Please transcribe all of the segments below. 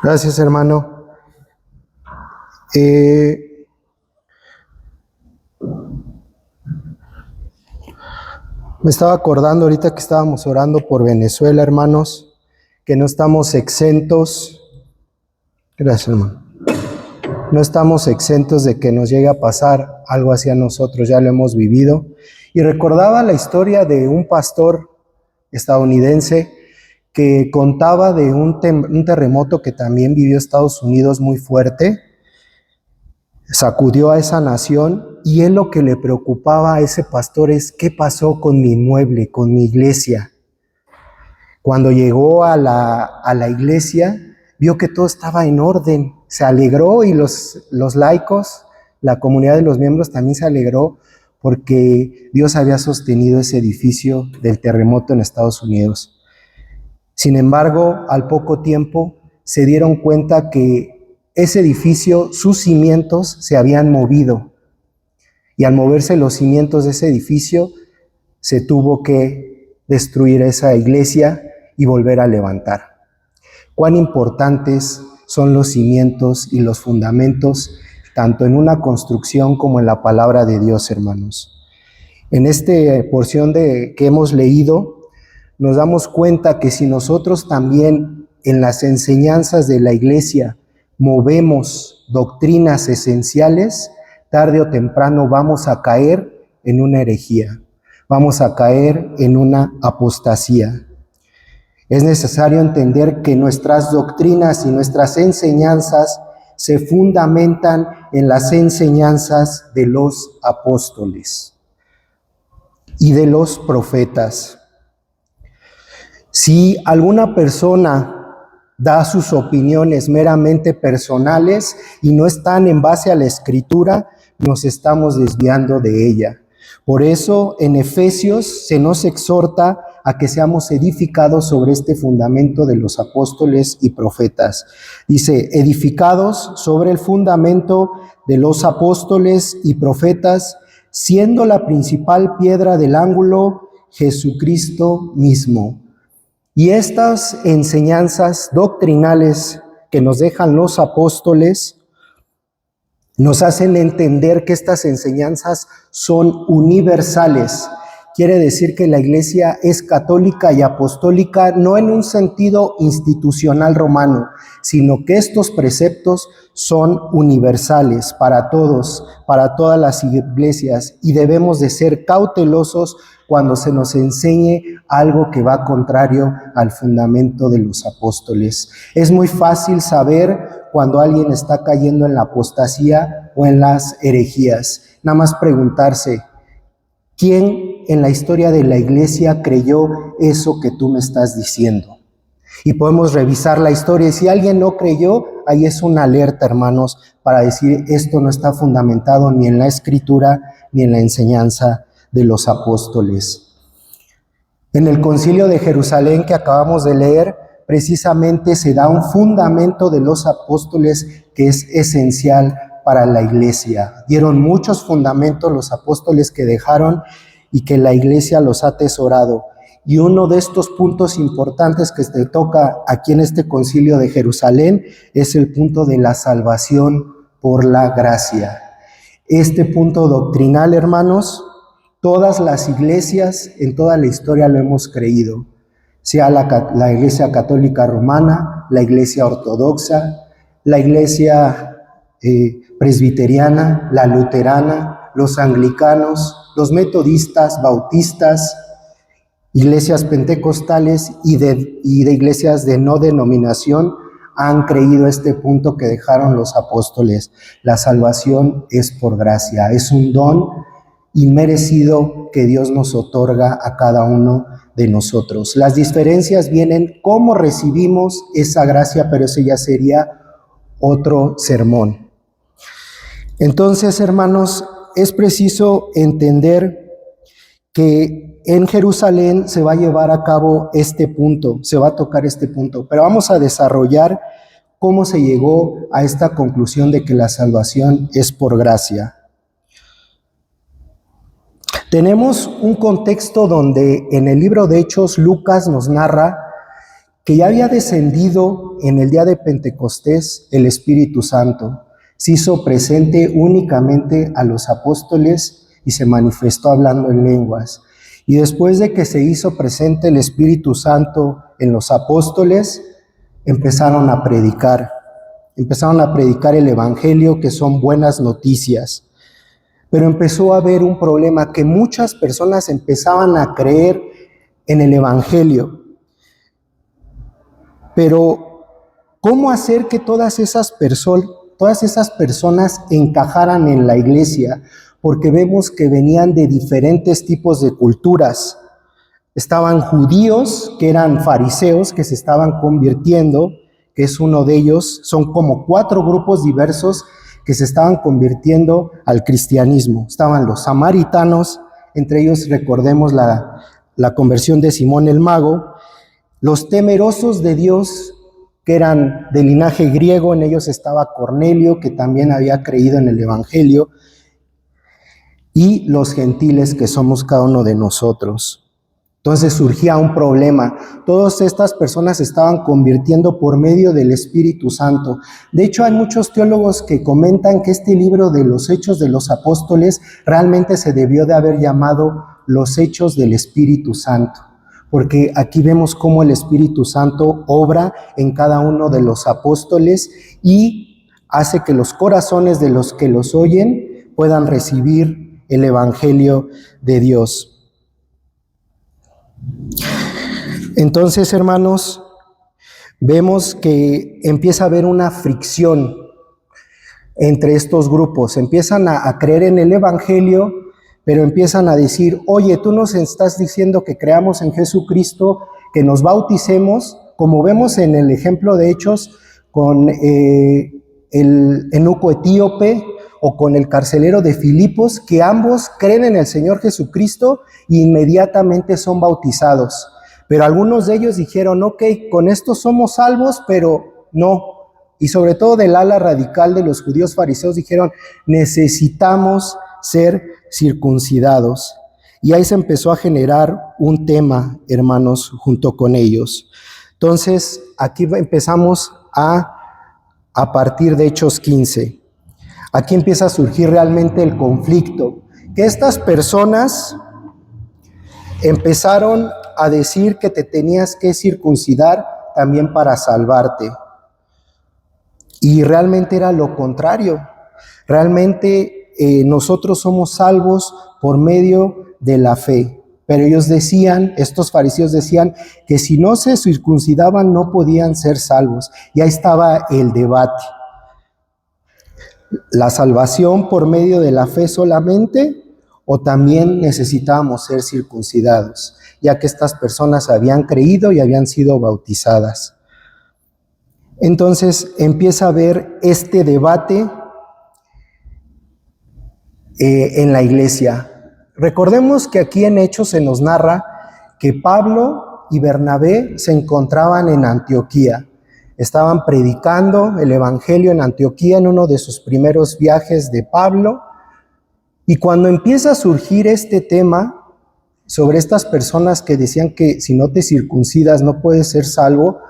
Gracias, hermano. Me estaba acordando ahorita que estábamos orando por Venezuela, hermanos, que no estamos exentos. Gracias, hermano. No estamos exentos de que nos llegue a pasar algo así a nosotros, ya lo hemos vivido. Y recordaba la historia de un pastor estadounidense que contaba de un terremoto que también vivió Estados Unidos muy fuerte, sacudió a esa nación, y él lo que le preocupaba a ese pastor es qué pasó con mi inmueble, con mi iglesia. Cuando llegó a la iglesia, vio que todo estaba en orden, se alegró, y los laicos, la comunidad de los miembros también se alegró porque Dios había sostenido ese edificio del terremoto en Estados Unidos. Sin embargo, al poco tiempo se dieron cuenta que ese edificio, sus cimientos se habían movido, y al moverse los cimientos de ese edificio, se tuvo que destruir esa iglesia y volver a levantar. Cuán importantes son los cimientos y los fundamentos, tanto en una construcción como en la palabra de Dios, hermanos. En esta porción que hemos leído, nos damos cuenta que si nosotros también en las enseñanzas de la iglesia movemos doctrinas esenciales, tarde o temprano vamos a caer en una herejía, vamos a caer en una apostasía. Es necesario entender que nuestras doctrinas y nuestras enseñanzas se fundamentan en las enseñanzas de los apóstoles y de los profetas. Si alguna persona da sus opiniones meramente personales y no están en base a la Escritura, nos estamos desviando de ella. Por eso en Efesios se nos exhorta a que seamos edificados sobre este fundamento de los apóstoles y profetas. Dice, edificados sobre el fundamento de los apóstoles y profetas, siendo la principal piedra del ángulo Jesucristo mismo. Y estas enseñanzas doctrinales que nos dejan los apóstoles nos hacen entender que estas enseñanzas son universales. Quiere decir que la iglesia es católica y apostólica no en un sentido institucional romano, sino que estos preceptos son universales para todos, para todas las iglesias, y debemos de ser cautelosos cuando se nos enseñe algo que va contrario al fundamento de los apóstoles. Es muy fácil saber cuando alguien está cayendo en la apostasía o en las herejías. Nada más preguntarse, ¿quién en la historia de la iglesia creyó eso que tú me estás diciendo? Y podemos revisar la historia, y si alguien no creyó, ahí es una alerta, hermanos, para decir, esto no está fundamentado ni en la Escritura ni en la enseñanza de los apóstoles. En el Concilio de Jerusalén que acabamos de leer, precisamente se da un fundamento de los apóstoles que es esencial para la iglesia. Dieron muchos fundamentos los apóstoles que dejaron y que la iglesia los ha atesorado. Y uno de estos puntos importantes que se toca aquí en este Concilio de Jerusalén es el punto de la salvación por la gracia. Este punto doctrinal, hermanos, todas las iglesias en toda la historia lo hemos creído, sea la iglesia católica romana, la iglesia ortodoxa, la iglesia presbiteriana, la luterana, los anglicanos, los metodistas, bautistas, iglesias pentecostales y de iglesias de no denominación han creído este punto que dejaron los apóstoles. La salvación es por gracia, es un don inmerecido que Dios nos otorga a cada uno de nosotros. Las diferencias vienen cómo recibimos esa gracia, pero ese ya sería otro sermón. Entonces, hermanos, es preciso entender que en Jerusalén se va a llevar a cabo este punto, se va a tocar este punto, pero vamos a desarrollar cómo se llegó a esta conclusión de que la salvación es por gracia. Tenemos un contexto donde en el libro de Hechos Lucas nos narra que ya había descendido en el día de Pentecostés el Espíritu Santo. Se hizo presente únicamente a los apóstoles y se manifestó hablando en lenguas. Y después de que se hizo presente el Espíritu Santo en los apóstoles, empezaron a predicar el Evangelio, que son buenas noticias. Pero empezó a haber un problema, que muchas personas empezaban a creer en el Evangelio. Pero, ¿cómo hacer que todas esas personas encajaran en la iglesia? Porque vemos que venían de diferentes tipos de culturas. Estaban judíos, que eran fariseos, que se estaban convirtiendo, que es uno de ellos. Son como 4 grupos diversos que se estaban convirtiendo al cristianismo. Estaban los samaritanos, entre ellos recordemos la conversión de Simón el Mago. Los temerosos de Dios, que eran de linaje griego, en ellos estaba Cornelio, que también había creído en el Evangelio, y los gentiles, que somos cada uno de nosotros. Entonces surgía un problema. Todas estas personas se estaban convirtiendo por medio del Espíritu Santo. De hecho, hay muchos teólogos que comentan que este libro de los Hechos de los Apóstoles realmente se debió de haber llamado Los Hechos del Espíritu Santo, porque aquí vemos cómo el Espíritu Santo obra en cada uno de los apóstoles y hace que los corazones de los que los oyen puedan recibir el Evangelio de Dios. Entonces, hermanos, vemos que empieza a haber una fricción entre estos grupos. Empiezan a creer en el Evangelio, pero empiezan a decir: oye, tú nos estás diciendo que creamos en Jesucristo, que nos bauticemos, como vemos en el ejemplo de Hechos con el eunuco etíope o con el carcelero de Filipos, que ambos creen en el Señor Jesucristo e inmediatamente son bautizados. Pero algunos de ellos dijeron: ok, con esto somos salvos, pero no. Y sobre todo del ala radical de los judíos fariseos dijeron: necesitamos ser circuncidados. Y ahí se empezó a generar un tema, hermanos, junto con ellos. Entonces, aquí empezamos a partir de Hechos 15. Aquí empieza a surgir realmente el conflicto, que estas personas empezaron a decir que te tenías que circuncidar también para salvarte. Y realmente era lo contrario. Realmente nosotros somos salvos por medio de la fe. Pero ellos decían, estos fariseos decían, que si no se circuncidaban no podían ser salvos. Y ahí estaba el debate. ¿La salvación por medio de la fe solamente? ¿O también necesitábamos ser circuncidados? Ya que estas personas habían creído y habían sido bautizadas. Entonces empieza a haber este debate en la iglesia. Recordemos que aquí en Hechos se nos narra que Pablo y Bernabé se encontraban en Antioquía. Estaban predicando el Evangelio en Antioquía en uno de sus primeros viajes de Pablo. Y cuando empieza a surgir este tema sobre estas personas que decían que si no te circuncidas no puedes ser salvo,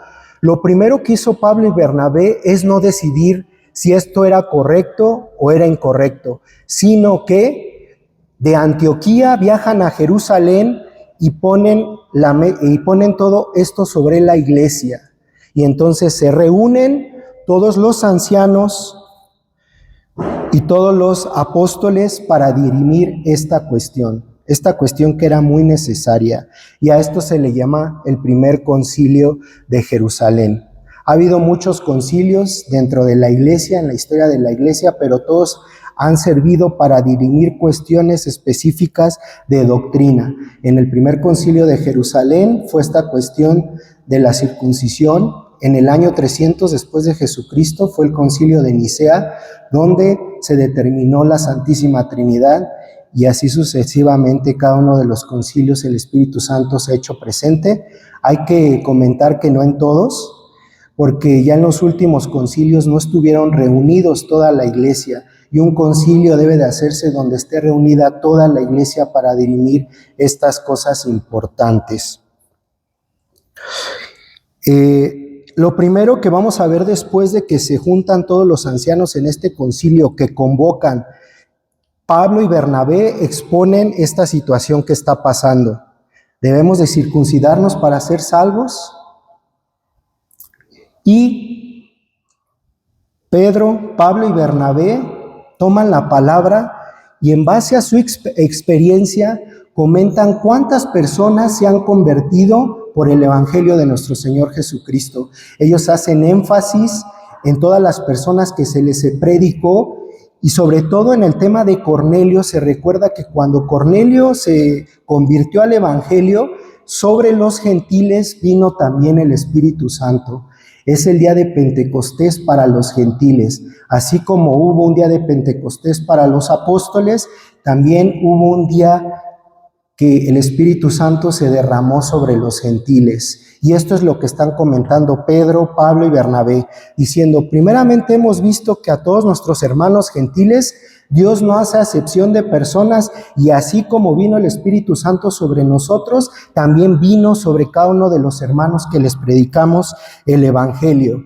lo primero que hizo Pablo y Bernabé es no decidir si esto era correcto o era incorrecto, sino que de Antioquía viajan a Jerusalén y ponen todo esto sobre la iglesia. Y entonces se reúnen todos los ancianos y todos los apóstoles para dirimir esta cuestión que era muy necesaria. Y a esto se le llama el primer concilio de Jerusalén. Ha habido muchos concilios dentro de la iglesia, en la historia de la iglesia, pero todos han servido para dirimir cuestiones específicas de doctrina. En el primer concilio de Jerusalén fue esta cuestión de la circuncisión. En el año 300 después de Jesucristo fue el concilio de Nicea, donde se determinó la Santísima Trinidad, y así sucesivamente cada uno de los concilios el Espíritu Santo se ha hecho presente. Hay que comentar que no en todos, porque ya en los últimos concilios no estuvieron reunidos toda la iglesia, y un concilio debe de hacerse donde esté reunida toda la iglesia para dirimir estas cosas importantes. Lo primero que vamos a ver después de que se juntan todos los ancianos en este concilio que convocan, Pablo y Bernabé exponen esta situación que está pasando. ¿Debemos de circuncidarnos para ser salvos? Y Pedro, Pablo y Bernabé toman la palabra y en base a su experiencia comentan cuántas personas se han convertido por el Evangelio de nuestro Señor Jesucristo. Ellos hacen énfasis en todas las personas que se les predicó y sobre todo en el tema de Cornelio. Se recuerda que cuando Cornelio se convirtió al Evangelio, sobre los gentiles vino también el Espíritu Santo. Es el día de Pentecostés para los gentiles. Así como hubo un día de Pentecostés para los apóstoles, también hubo un día que el Espíritu Santo se derramó sobre los gentiles. Y esto es lo que están comentando Pedro, Pablo y Bernabé, diciendo, primeramente hemos visto que a todos nuestros hermanos gentiles Dios no hace acepción de personas, y así como vino el Espíritu Santo sobre nosotros, también vino sobre cada uno de los hermanos que les predicamos el Evangelio.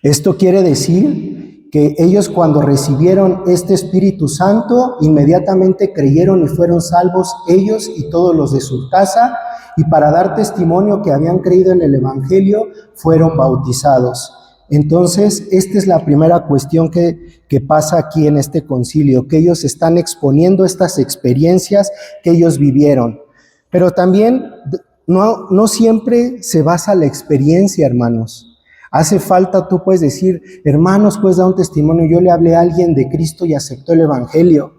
Esto quiere decir que ellos, cuando recibieron este Espíritu Santo, inmediatamente creyeron y fueron salvos ellos y todos los de su casa, y para dar testimonio que habían creído en el Evangelio, fueron bautizados. Entonces, esta es la primera cuestión que pasa aquí en este concilio, que ellos están exponiendo estas experiencias que ellos vivieron. Pero también no siempre se basa la experiencia, hermanos. Hace falta, tú puedes decir, hermanos, puedes dar un testimonio, yo le hablé a alguien de Cristo y aceptó el Evangelio.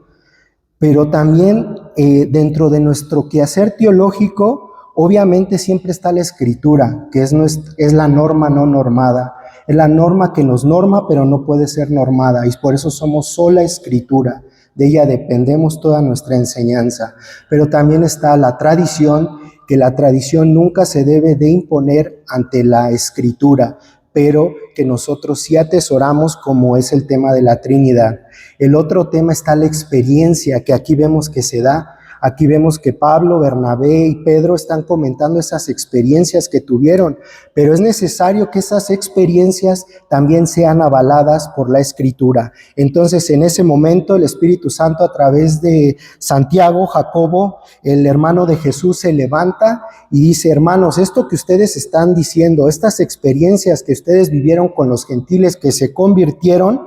Pero también dentro de nuestro quehacer teológico, obviamente siempre está la Escritura, que es la norma no normada. Es la norma que nos norma, pero no puede ser normada, y por eso somos sola Escritura. De ella dependemos toda nuestra enseñanza. Pero también está la tradición, que la tradición nunca se debe de imponer ante la Escritura, pero que nosotros sí atesoramos, como es el tema de la Trinidad. El otro tema está la experiencia, que aquí vemos que se da. Aquí vemos que Pablo, Bernabé y Pedro están comentando esas experiencias que tuvieron, pero es necesario que esas experiencias también sean avaladas por la Escritura. Entonces, en ese momento, el Espíritu Santo, a través de Santiago, Jacobo, el hermano de Jesús, se levanta y dice, hermanos, esto que ustedes están diciendo, estas experiencias que ustedes vivieron con los gentiles que se convirtieron,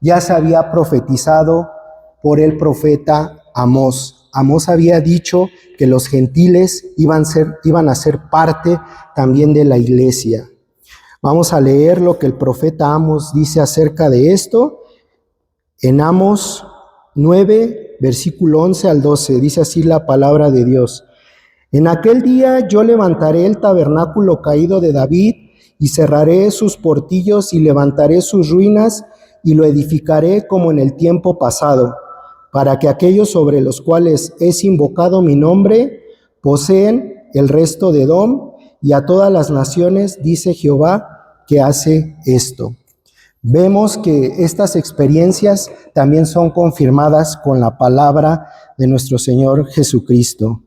ya se había profetizado por el profeta Amós. Amós había dicho que los gentiles iban a ser parte también de la iglesia. Vamos a leer lo que el profeta Amós dice acerca de esto. En Amós 9, versículo 11 al 12, dice así la palabra de Dios. En aquel día yo levantaré el tabernáculo caído de David y cerraré sus portillos y levantaré sus ruinas y lo edificaré como en el tiempo pasado, para que aquellos sobre los cuales es invocado mi nombre poseen el resto de Edom, y a todas las naciones, dice Jehová, que hace esto. Vemos que estas experiencias también son confirmadas con la palabra de nuestro Señor Jesucristo.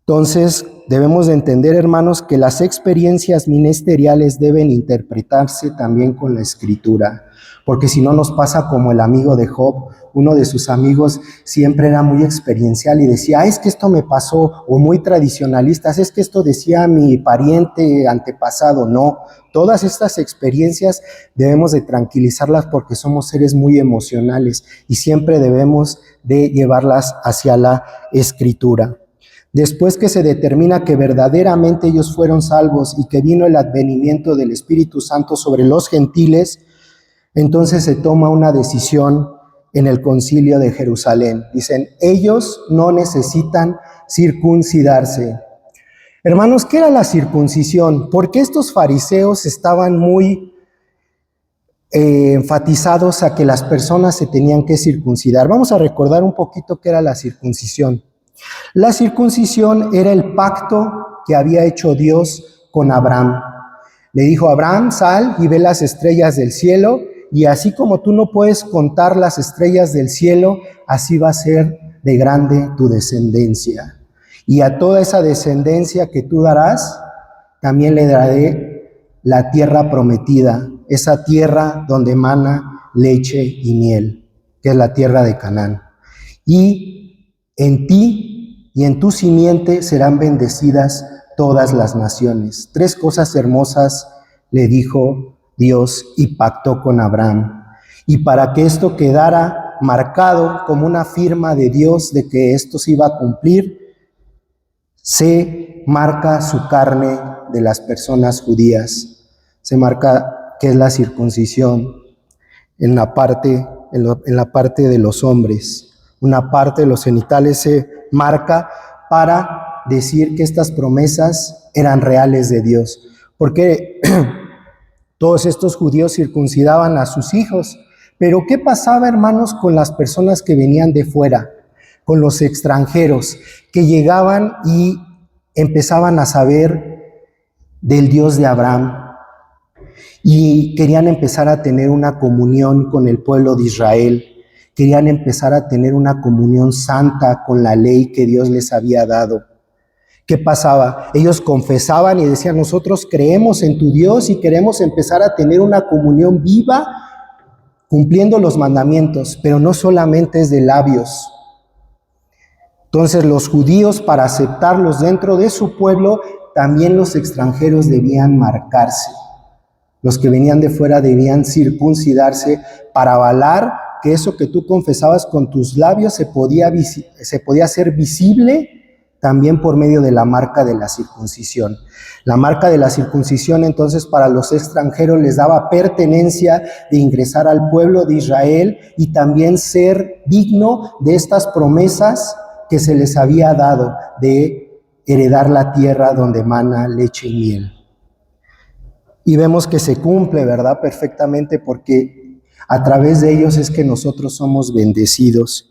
Entonces, debemos de entender, hermanos, que las experiencias ministeriales deben interpretarse también con la Escritura, porque si no nos pasa como el amigo de Job. Uno de sus amigos siempre era muy experiencial y decía, es que esto me pasó, o muy tradicionalistas, es que esto decía mi pariente antepasado. No, todas estas experiencias debemos de tranquilizarlas porque somos seres muy emocionales y siempre debemos de llevarlas hacia la Escritura. Después que se determina que verdaderamente ellos fueron salvos y que vino el advenimiento del Espíritu Santo sobre los gentiles, entonces se toma una decisión en el concilio de Jerusalén. Dicen, ellos no necesitan circuncidarse. Hermanos, ¿qué era la circuncisión? Porque estos fariseos estaban muy enfatizados a que las personas se tenían que circuncidar. Vamos a recordar un poquito qué era la circuncisión. La circuncisión era el pacto que había hecho Dios con Abraham. Le dijo a Abraham, sal y ve las estrellas del cielo, y así como tú no puedes contar las estrellas del cielo, así va a ser de grande tu descendencia. Y a toda esa descendencia que tú darás, también le daré la tierra prometida, esa tierra donde mana leche y miel, que es la tierra de Canaán. Y en ti y en tu simiente serán bendecidas todas las naciones. 3 cosas hermosas le dijo Dios y pactó con Abraham. Y para que esto quedara marcado como una firma de Dios de que esto se iba a cumplir, se marca su carne de las personas judías. Se marca que es la circuncisión en la parte de los hombres. Una parte de los genitales se marca para decir que estas promesas eran reales de Dios. Porque todos estos judíos circuncidaban a sus hijos. Pero ¿qué pasaba, hermanos, con las personas que venían de fuera? Con los extranjeros que llegaban y empezaban a saber del Dios de Abraham y querían empezar a tener una comunión con el pueblo de Israel, querían empezar a tener una comunión santa con la ley que Dios les había dado. ¿Qué pasaba? Ellos confesaban y decían, nosotros creemos en tu Dios y queremos empezar a tener una comunión viva cumpliendo los mandamientos, pero no solamente es de labios. Entonces los judíos, para aceptarlos dentro de su pueblo, también los extranjeros debían marcarse. Los que venían de fuera debían circuncidarse para avalar que eso que tú confesabas con tus labios se podía hacer visible también por medio de la marca de la circuncisión. La marca de la circuncisión entonces para los extranjeros les daba pertenencia de ingresar al pueblo de Israel y también ser digno de estas promesas que se les había dado de heredar la tierra donde mana leche y miel. Y vemos que se cumple, ¿verdad? Perfectamente, porque a través de ellos es que nosotros somos bendecidos.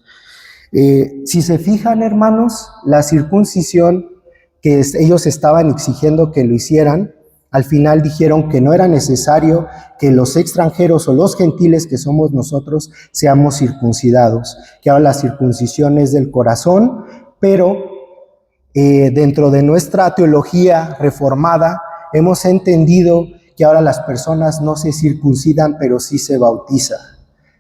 Si se fijan, hermanos, la circuncisión que ellos estaban exigiendo que lo hicieran, al final dijeron que no era necesario que los extranjeros o los gentiles que somos nosotros seamos circuncidados, que ahora la circuncisión es del corazón, pero dentro de nuestra teología reformada hemos entendido que ahora las personas no se circuncidan, pero sí se bautiza.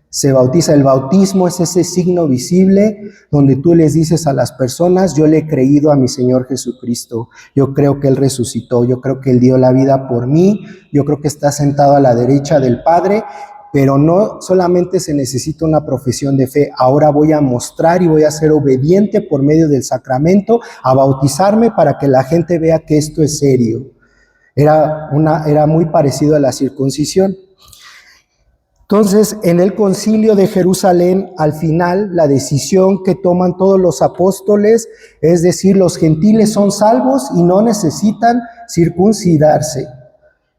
Se bautiza. El bautismo es ese signo visible donde tú les dices a las personas, yo le he creído a mi Señor Jesucristo, yo creo que Él resucitó, yo creo que Él dio la vida por mí, yo creo que está sentado a la derecha del Padre, pero no solamente se necesita una profesión de fe, ahora voy a mostrar y voy a ser obediente por medio del sacramento, a bautizarme para que la gente vea que esto es serio. Era muy parecido a la circuncisión. Entonces, en el concilio de Jerusalén, al final, la decisión que toman todos los apóstoles, es decir, los gentiles son salvos y no necesitan circuncidarse,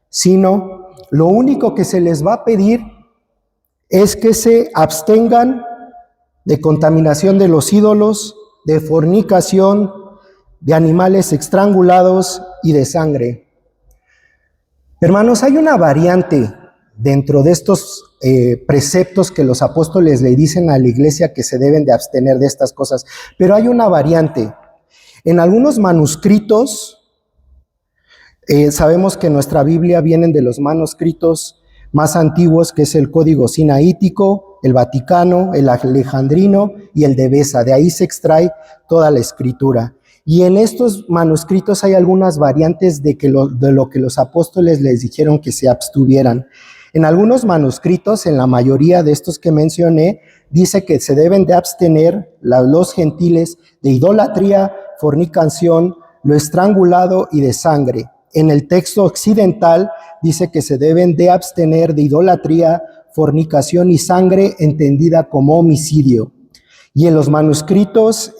sino lo único que se les va a pedir es que se abstengan de contaminación de los ídolos, de fornicación, de animales estrangulados y de sangre. Hermanos, hay una variante dentro de estos preceptos que los apóstoles le dicen a la iglesia que se deben de abstener de estas cosas, pero hay una variante. En algunos manuscritos, sabemos que nuestra Biblia vienen de los manuscritos más antiguos, que es el Código Sinaítico, el Vaticano, el Alejandrino y el de Beza. De ahí se extrae toda la escritura. Y en estos manuscritos hay algunas variantes de lo que los apóstoles les dijeron que se abstuvieran. En algunos manuscritos, en la mayoría de estos que mencioné, dice que se deben de abstener los gentiles de idolatría, fornicación, lo estrangulado y de sangre. En el texto occidental dice que se deben de abstener de idolatría, fornicación y sangre, entendida como homicidio. Y en los manuscritos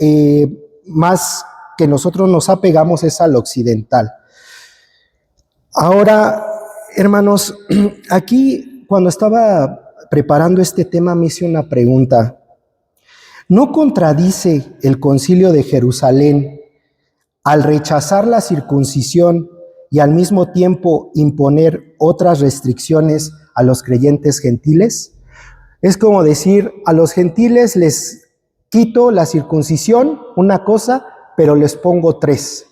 más que nosotros nos apegamos es al occidental. Ahora, hermanos, aquí cuando estaba preparando este tema me hice una pregunta. ¿No contradice el Concilio de Jerusalén al rechazar la circuncisión y al mismo tiempo imponer otras restricciones a los creyentes gentiles? Es como decir, a los gentiles les quito la circuncisión, una cosa, pero les pongo 3.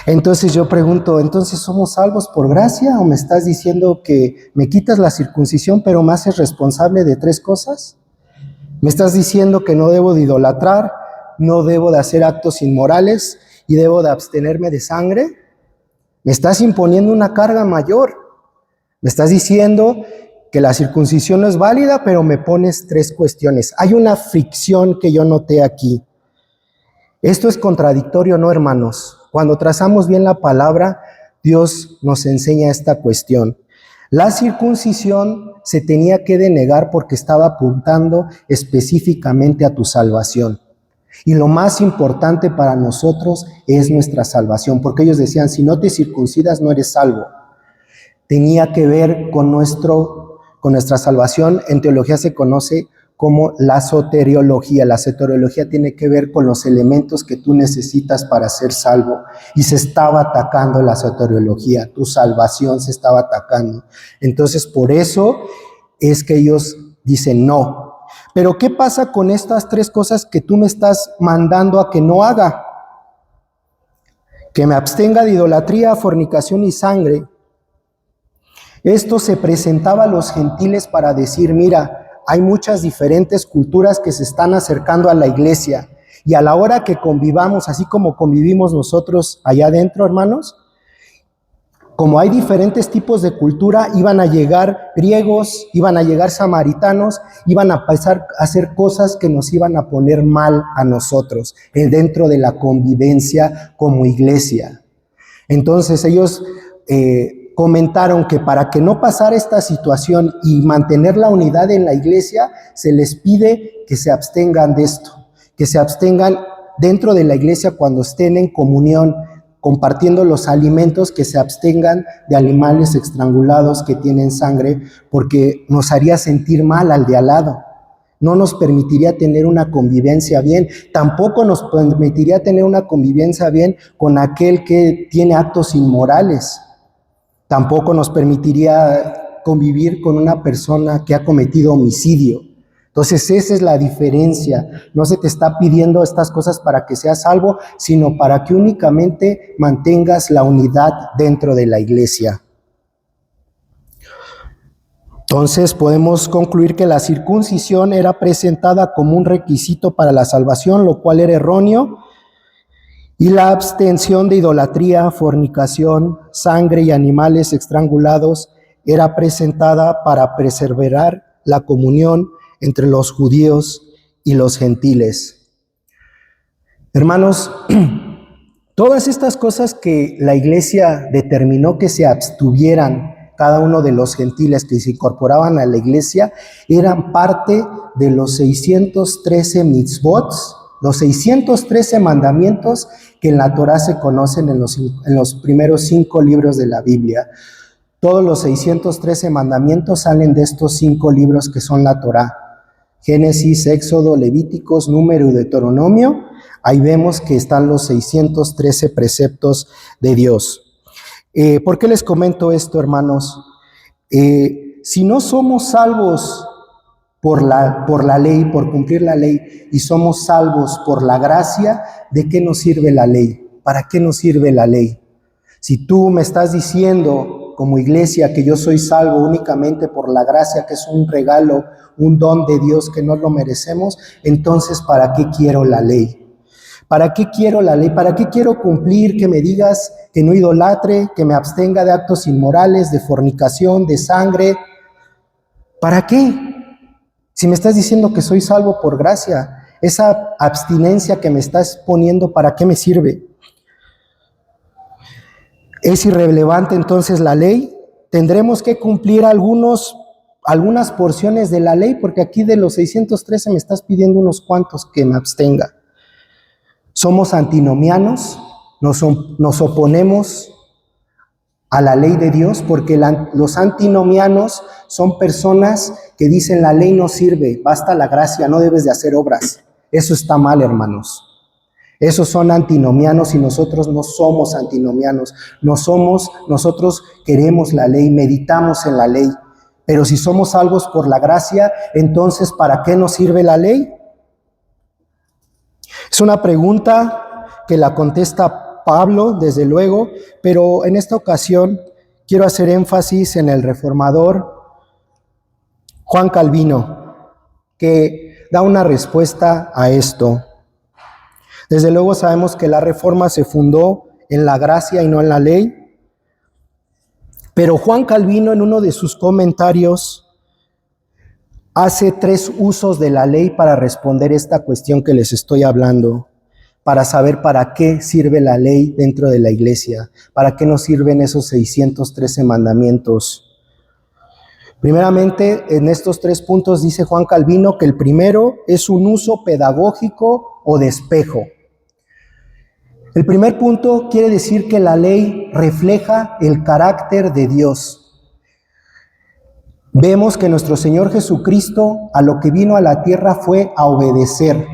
Entonces yo pregunto, ¿entonces somos salvos por gracia o me estás diciendo que me quitas la circuncisión pero me haces responsable de 3 cosas? ¿Me estás diciendo que no debo de idolatrar, no debo de hacer actos inmorales y debo de abstenerme de sangre? Me estás imponiendo una carga mayor. Me estás diciendo que la circuncisión no es válida, pero me pones 3 cuestiones. Hay una fricción que yo noté aquí. Esto es contradictorio, ¿no, hermanos? Cuando trazamos bien la palabra, Dios nos enseña esta cuestión. La circuncisión se tenía que denegar porque estaba apuntando específicamente a tu salvación. Y lo más importante para nosotros es nuestra salvación, porque ellos decían, si no te circuncidas no eres salvo. Tenía que ver con nuestra salvación. En teología se conoce como la soteriología. La soteriología tiene que ver con los elementos que tú necesitas para ser salvo. Y se estaba atacando la soteriología, tu salvación se estaba atacando. Entonces, por eso es que ellos dicen no. Pero, ¿qué pasa con estas 3 cosas que tú me estás mandando a que no haga? Que me abstenga de idolatría, fornicación y sangre. Esto se presentaba a los gentiles para decir, mira, hay muchas diferentes culturas que se están acercando a la iglesia y a la hora que convivamos, así como convivimos nosotros allá adentro, hermanos, como hay diferentes tipos de cultura, iban a llegar griegos, iban a llegar samaritanos, iban a pasar a hacer cosas que nos iban a poner mal a nosotros dentro de la convivencia como iglesia. Entonces ellos comentaron que para que no pasara esta situación y mantener la unidad en la iglesia, se les pide que se abstengan de esto, que se abstengan dentro de la iglesia cuando estén en comunión, compartiendo los alimentos, que se abstengan de animales estrangulados que tienen sangre, porque nos haría sentir mal al de al lado. No nos permitiría tener una convivencia bien, tampoco nos permitiría tener una convivencia bien con aquel que tiene actos inmorales. Tampoco nos permitiría convivir con una persona que ha cometido homicidio. Entonces esa es la diferencia. No se te está pidiendo estas cosas para que seas salvo, sino para que únicamente mantengas la unidad dentro de la iglesia. Entonces podemos concluir que la circuncisión era presentada como un requisito para la salvación, lo cual era erróneo. Y la abstención de idolatría, fornicación, sangre y animales estrangulados era presentada para preservar la comunión entre los judíos y los gentiles. Hermanos, todas estas cosas que la iglesia determinó que se abstuvieran cada uno de los gentiles que se incorporaban a la iglesia eran parte de los 613 mitzvot, los 613 mandamientos que en la Torá se conocen en los primeros 5 libros de la Biblia. Todos los 613 mandamientos salen de estos 5 libros que son la Torá. Génesis, Éxodo, Levíticos, Número y Deuteronomio. Ahí vemos que están los 613 preceptos de Dios. ¿Por qué les comento esto, hermanos? Si no somos salvos por la ley, por cumplir la ley, y somos salvos por la gracia, ¿de qué nos sirve la ley? ¿Para qué nos sirve la ley? Si tú me estás diciendo como iglesia que yo soy salvo únicamente por la gracia, que es un regalo, un don de Dios que no lo merecemos, entonces ¿para qué quiero la ley? ¿Para qué quiero la ley? ¿Para qué quiero cumplir que me digas que no idolatre, que me abstenga de actos inmorales, de fornicación, de sangre? ¿Para qué? Si me estás diciendo que soy salvo por gracia, esa abstinencia que me estás poniendo, ¿para qué me sirve? ¿Es irrelevante entonces la ley? ¿Tendremos que cumplir algunas porciones de la ley? Porque aquí de los 613 me estás pidiendo unos cuantos que me abstenga. Somos antinomianos, nos oponemos a la ley de Dios, porque los antinomianos son personas que dicen la ley no sirve, basta la gracia, no debes de hacer obras. Eso está mal, hermanos. Esos son antinomianos y nosotros no somos antinomianos. Nosotros queremos la ley, meditamos en la ley. Pero si somos salvos por la gracia, entonces ¿para qué nos sirve la ley? Es una pregunta que la contesta Pablo, desde luego, pero en esta ocasión quiero hacer énfasis en el reformador Juan Calvino, que da una respuesta a esto. Desde luego sabemos que la Reforma se fundó en la gracia y no en la ley, pero Juan Calvino en uno de sus comentarios hace 3 usos de la ley para responder esta cuestión que les estoy hablando, para saber para qué sirve la ley dentro de la iglesia, para qué nos sirven esos 613 mandamientos. Primeramente, en estos 3 puntos dice Juan Calvino que el primero es un uso pedagógico o de espejo. El primer punto quiere decir que la ley refleja el carácter de Dios. Vemos que nuestro Señor Jesucristo a lo que vino a la tierra fue a obedecer.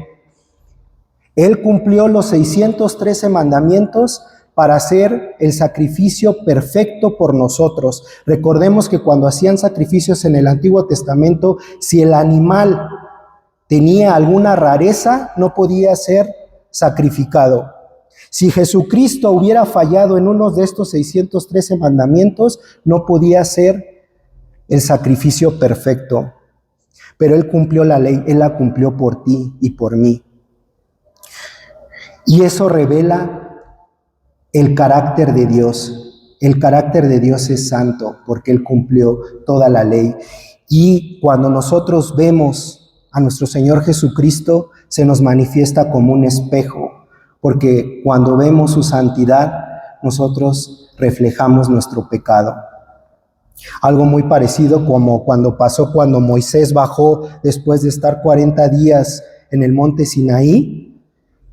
Él cumplió los 613 mandamientos para hacer el sacrificio perfecto por nosotros. Recordemos que cuando hacían sacrificios en el Antiguo Testamento, si el animal tenía alguna rareza, no podía ser sacrificado. Si Jesucristo hubiera fallado en uno de estos 613 mandamientos, no podía ser el sacrificio perfecto. Pero Él cumplió la ley, Él la cumplió por ti y por mí. Y eso revela el carácter de Dios. El carácter de Dios es santo porque Él cumplió toda la ley. Y cuando nosotros vemos a nuestro Señor Jesucristo, se nos manifiesta como un espejo, porque cuando vemos su santidad, nosotros reflejamos nuestro pecado. Algo muy parecido como cuando Moisés bajó después de estar 40 días en el monte Sinaí,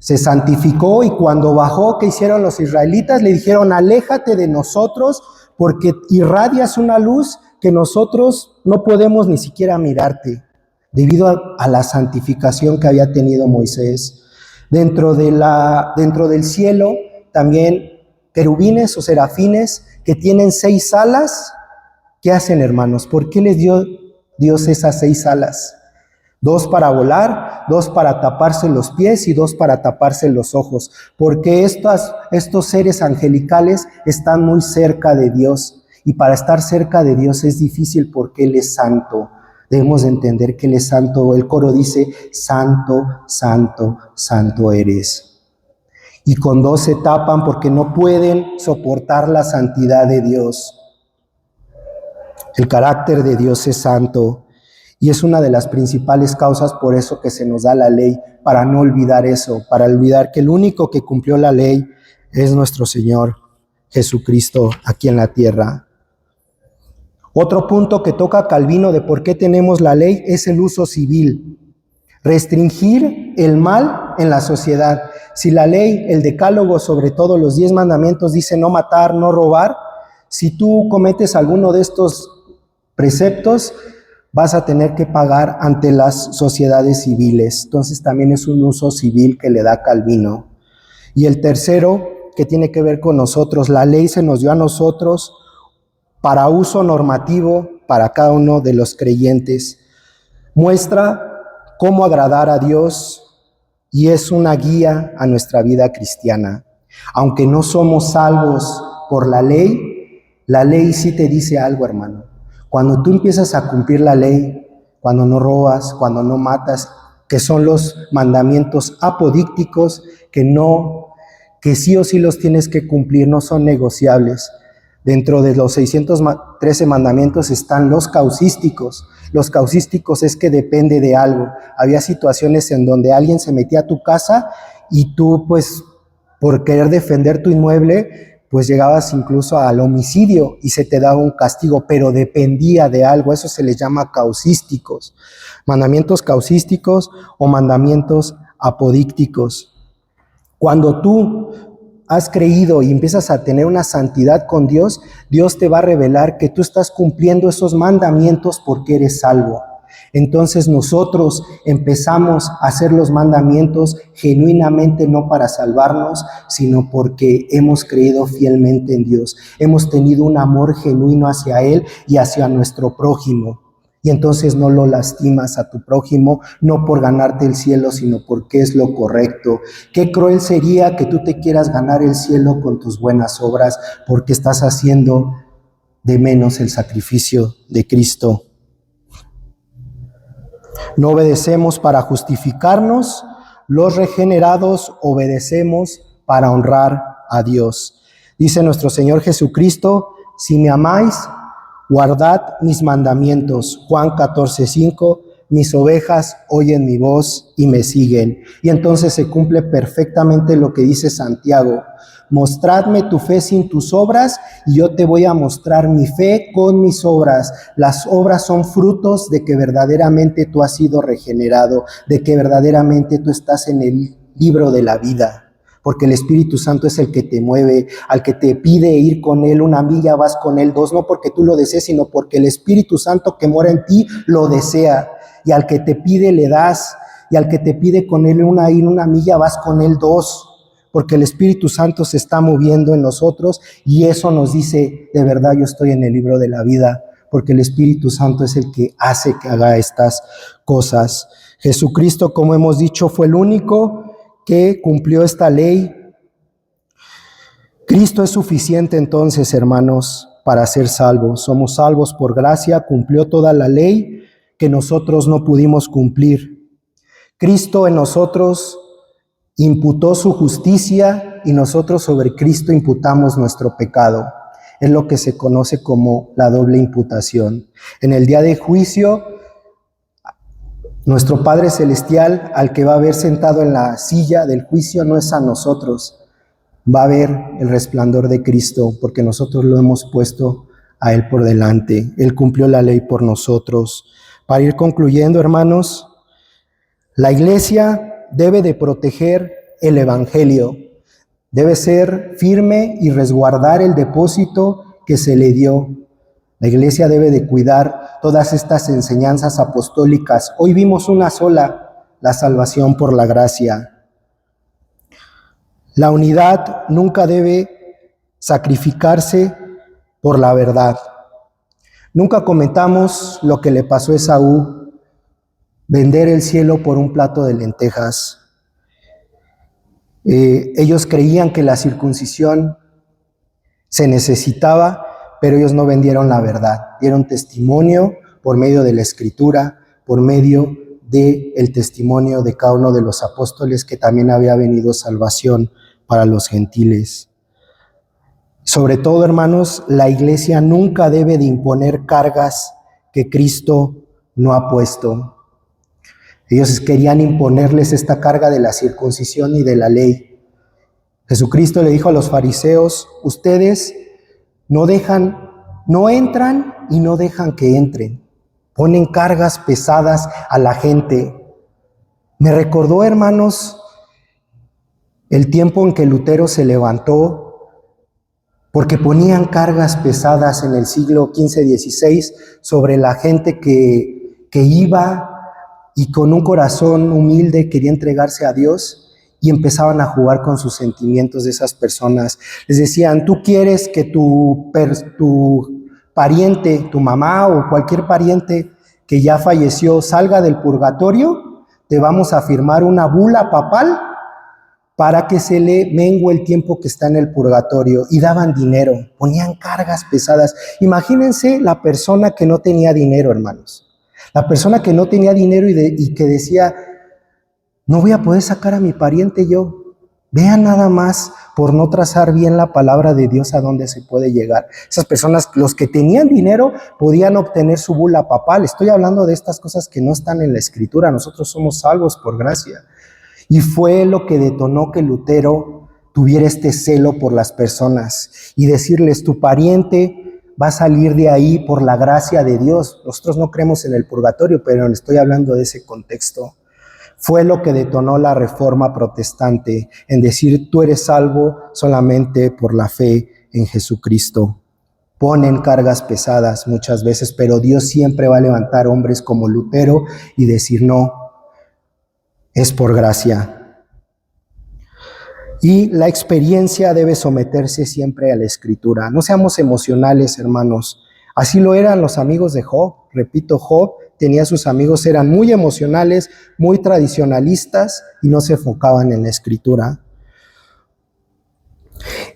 se santificó, y cuando bajó, ¿qué hicieron los israelitas? Le dijeron: aléjate de nosotros porque irradias una luz que nosotros no podemos ni siquiera mirarte, debido a la santificación que había tenido Moisés. Dentro del cielo también querubines o serafines que tienen 6 alas. ¿Qué hacen, hermanos? ¿Por qué les dio Dios esas 6 alas? 2 para volar, 2 para taparse los pies y 2 para taparse los ojos, porque estos seres angelicales están muy cerca de Dios, y para estar cerca de Dios es difícil porque Él es santo. Debemos entender que Él es santo. El coro dice: santo, santo, santo eres. Y con 2 se tapan porque no pueden soportar la santidad de Dios. El carácter de Dios es santo, y es una de las principales causas por eso que se nos da la ley, para no olvidar eso, para olvidar que el único que cumplió la ley es nuestro Señor Jesucristo aquí en la tierra. Otro punto que toca Calvino de por qué tenemos la ley es el uso civil. Restringir el mal en la sociedad. Si la ley, el decálogo, sobre todo los 10 mandamientos, dice no matar, no robar, si tú cometes alguno de estos preceptos, vas a tener que pagar ante las sociedades civiles. Entonces también es un uso civil que le da Calvino. Y el tercero, que tiene que ver con nosotros, la ley se nos dio a nosotros para uso normativo para cada uno de los creyentes. Muestra cómo agradar a Dios y es una guía a nuestra vida cristiana. Aunque no somos salvos por la ley sí te dice algo, hermano. Cuando tú empiezas a cumplir la ley, cuando no robas, cuando no matas, que son los mandamientos apodícticos que sí o sí los tienes que cumplir, no son negociables. Dentro de los 613 mandamientos están los causísticos. Los causísticos es que depende de algo. Había situaciones en donde alguien se metía a tu casa y tú, pues, por querer defender tu inmueble, pues llegabas incluso al homicidio y se te daba un castigo, pero dependía de algo. Eso se les llama causísticos. Mandamientos causísticos o mandamientos apodícticos. Cuando tú has creído y empiezas a tener una santidad con Dios, Dios te va a revelar que tú estás cumpliendo esos mandamientos porque eres salvo. Entonces nosotros empezamos a hacer los mandamientos genuinamente, no para salvarnos, sino porque hemos creído fielmente en Dios. Hemos tenido un amor genuino hacia Él y hacia nuestro prójimo. Y entonces no lo lastimas a tu prójimo, no por ganarte el cielo, sino porque es lo correcto. Qué cruel sería que tú te quieras ganar el cielo con tus buenas obras, porque estás haciendo de menos el sacrificio de Cristo. No obedecemos para justificarnos, los regenerados obedecemos para honrar a Dios. Dice nuestro Señor Jesucristo: si me amáis, guardad mis mandamientos. Juan 14:5, mis ovejas oyen mi voz y me siguen. Y entonces se cumple perfectamente lo que dice Santiago: mostradme tu fe sin tus obras y yo te voy a mostrar mi fe con mis obras. Las obras son frutos de que verdaderamente tú has sido regenerado, de que verdaderamente tú estás en el libro de la vida. Porque el Espíritu Santo es el que te mueve, al que te pide ir con Él 1 milla, vas con Él 2, no porque tú lo desees, sino porque el Espíritu Santo que mora en ti lo desea. Y al que te pide le das, y al que te pide con Él 1 milla, vas con Él 2. Porque el Espíritu Santo se está moviendo en nosotros y eso nos dice, de verdad yo estoy en el libro de la vida, porque el Espíritu Santo es el que hace que haga estas cosas. Jesucristo, como hemos dicho, fue el único que cumplió esta ley. Cristo es suficiente entonces, hermanos, para ser salvos. Somos salvos por gracia, cumplió toda la ley que nosotros no pudimos cumplir. Cristo en nosotros imputó su justicia y nosotros sobre Cristo imputamos nuestro pecado. Es lo que se conoce como la doble imputación. En el día de juicio, nuestro Padre Celestial, al que va a ver sentado en la silla del juicio, no es a nosotros. Va a ver el resplandor de Cristo, porque nosotros lo hemos puesto a Él por delante. Él cumplió la ley por nosotros. Para ir concluyendo, hermanos, la iglesia debe de proteger el evangelio, debe ser firme y resguardar el depósito que se le dio. La iglesia debe de cuidar todas estas enseñanzas apostólicas. Hoy vimos una sola, la salvación por la gracia. La unidad nunca debe sacrificarse por la verdad. Nunca comentamos lo que le pasó a Esaú, vender el cielo por un plato de lentejas. Ellos creían que la circuncisión se necesitaba, pero ellos no vendieron la verdad. Dieron testimonio por medio de la Escritura, por medio del testimonio de cada uno de los apóstoles, que también había venido salvación para los gentiles. Sobre todo, hermanos, la iglesia nunca debe de imponer cargas que Cristo no ha puesto. Ellos querían imponerles esta carga de la circuncisión y de la ley. Jesucristo le dijo a los fariseos: ustedes no entran y no dejan que entren. Ponen cargas pesadas a la gente. Me recordó, hermanos, el tiempo en que Lutero se levantó, porque ponían cargas pesadas en el siglo XV-XVI sobre la gente que iba y con un corazón humilde quería entregarse a Dios, y empezaban a jugar con sus sentimientos de esas personas. Les decían: tú quieres que tu pariente, tu mamá o cualquier pariente que ya falleció salga del purgatorio, te vamos a firmar una bula papal para que se le mengue el tiempo que está en el purgatorio. Y daban dinero, ponían cargas pesadas. Imagínense la persona que no tenía dinero, hermanos. La persona que no tenía dinero y que decía: no voy a poder sacar a mi pariente yo. Vean nada más, por no trazar bien la palabra de Dios, a dónde se puede llegar. Esas personas, los que tenían dinero, podían obtener su bula papal. Estoy hablando de estas cosas que no están en la Escritura. Nosotros somos salvos por gracia. Y fue lo que detonó que Lutero tuviera este celo por las personas y decirles: tu pariente va a salir de ahí por la gracia de Dios. Nosotros no creemos en el purgatorio, pero estoy hablando de ese contexto. Fue lo que detonó la Reforma Protestante, en decir: tú eres salvo solamente por la fe en Jesucristo. Ponen cargas pesadas muchas veces, pero Dios siempre va a levantar hombres como Lutero y decir: no, es por gracia. Y la experiencia debe someterse siempre a la Escritura. No seamos emocionales, hermanos. Así lo eran los amigos de Job. repito, Job tenía sus amigos, eran muy emocionales, muy tradicionalistas y no se enfocaban en la escritura.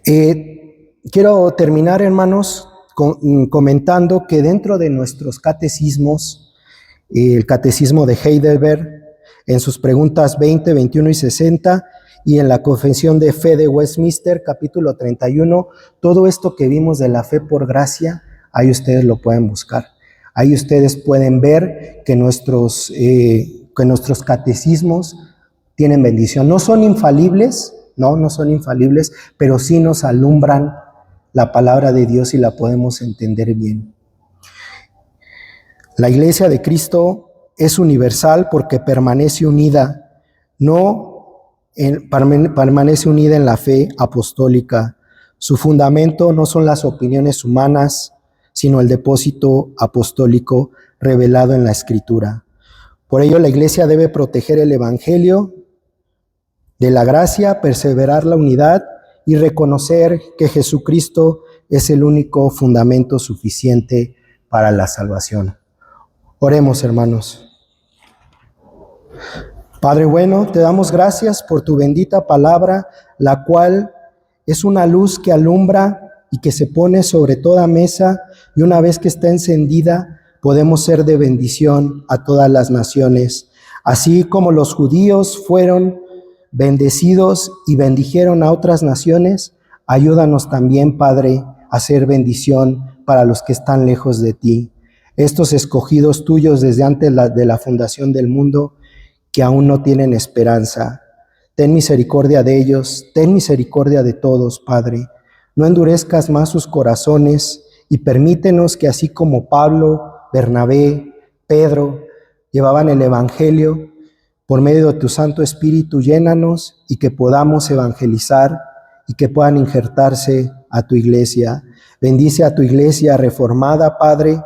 Quiero terminar, hermanos, comentando que dentro de nuestros catecismos, el catecismo de Heidelberg, en sus preguntas 20, 21 y 60, y en la Confesión de Fe de Westminster, capítulo 31, todo esto que vimos de la fe por gracia, ahí ustedes lo pueden buscar. Ahí ustedes pueden ver que nuestros catecismos tienen bendición. No son infalibles, no son infalibles, pero sí nos alumbran la palabra de Dios y la podemos entender bien. La Iglesia de Cristo es universal porque permanece unida, permanece unida en la fe apostólica. Su fundamento no son las opiniones humanas, sino el depósito apostólico revelado en la Escritura. Por ello, la Iglesia debe proteger el Evangelio de la gracia, perseverar la unidad y reconocer que Jesucristo es el único fundamento suficiente para la salvación. Oremos, hermanos. Padre bueno, te damos gracias por tu bendita palabra, la cual es una luz que alumbra y que se pone sobre toda mesa, y una vez que está encendida, podemos ser de bendición a todas las naciones. Así como los judíos fueron bendecidos y bendijeron a otras naciones, ayúdanos también, Padre, a ser bendición para los que están lejos de ti. Estos escogidos tuyos desde antes de la fundación del mundo, que aún no tienen esperanza. Ten misericordia de ellos, ten misericordia de todos, Padre. No endurezcas más sus corazones y permítenos que así como Pablo, Bernabé, Pedro llevaban el Evangelio, por medio de tu Santo Espíritu, llénanos y que podamos evangelizar y que puedan injertarse a tu iglesia. Bendice a tu iglesia reformada, Padre,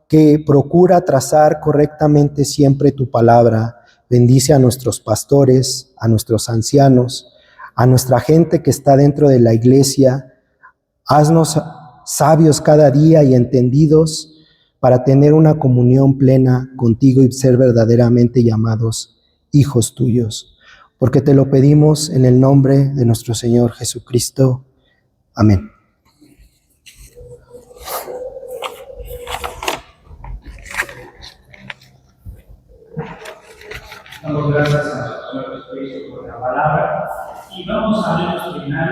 que procura trazar correctamente siempre tu palabra. Bendice a nuestros pastores, a nuestros ancianos, a nuestra gente que está dentro de la iglesia. Haznos sabios cada día y entendidos para tener una comunión plena contigo y ser verdaderamente llamados hijos tuyos. Porque te lo pedimos en el nombre de nuestro Señor Jesucristo. Amén. Damos gracias a nuestro Señor Jesucristo por la palabra y vamos a ver terminar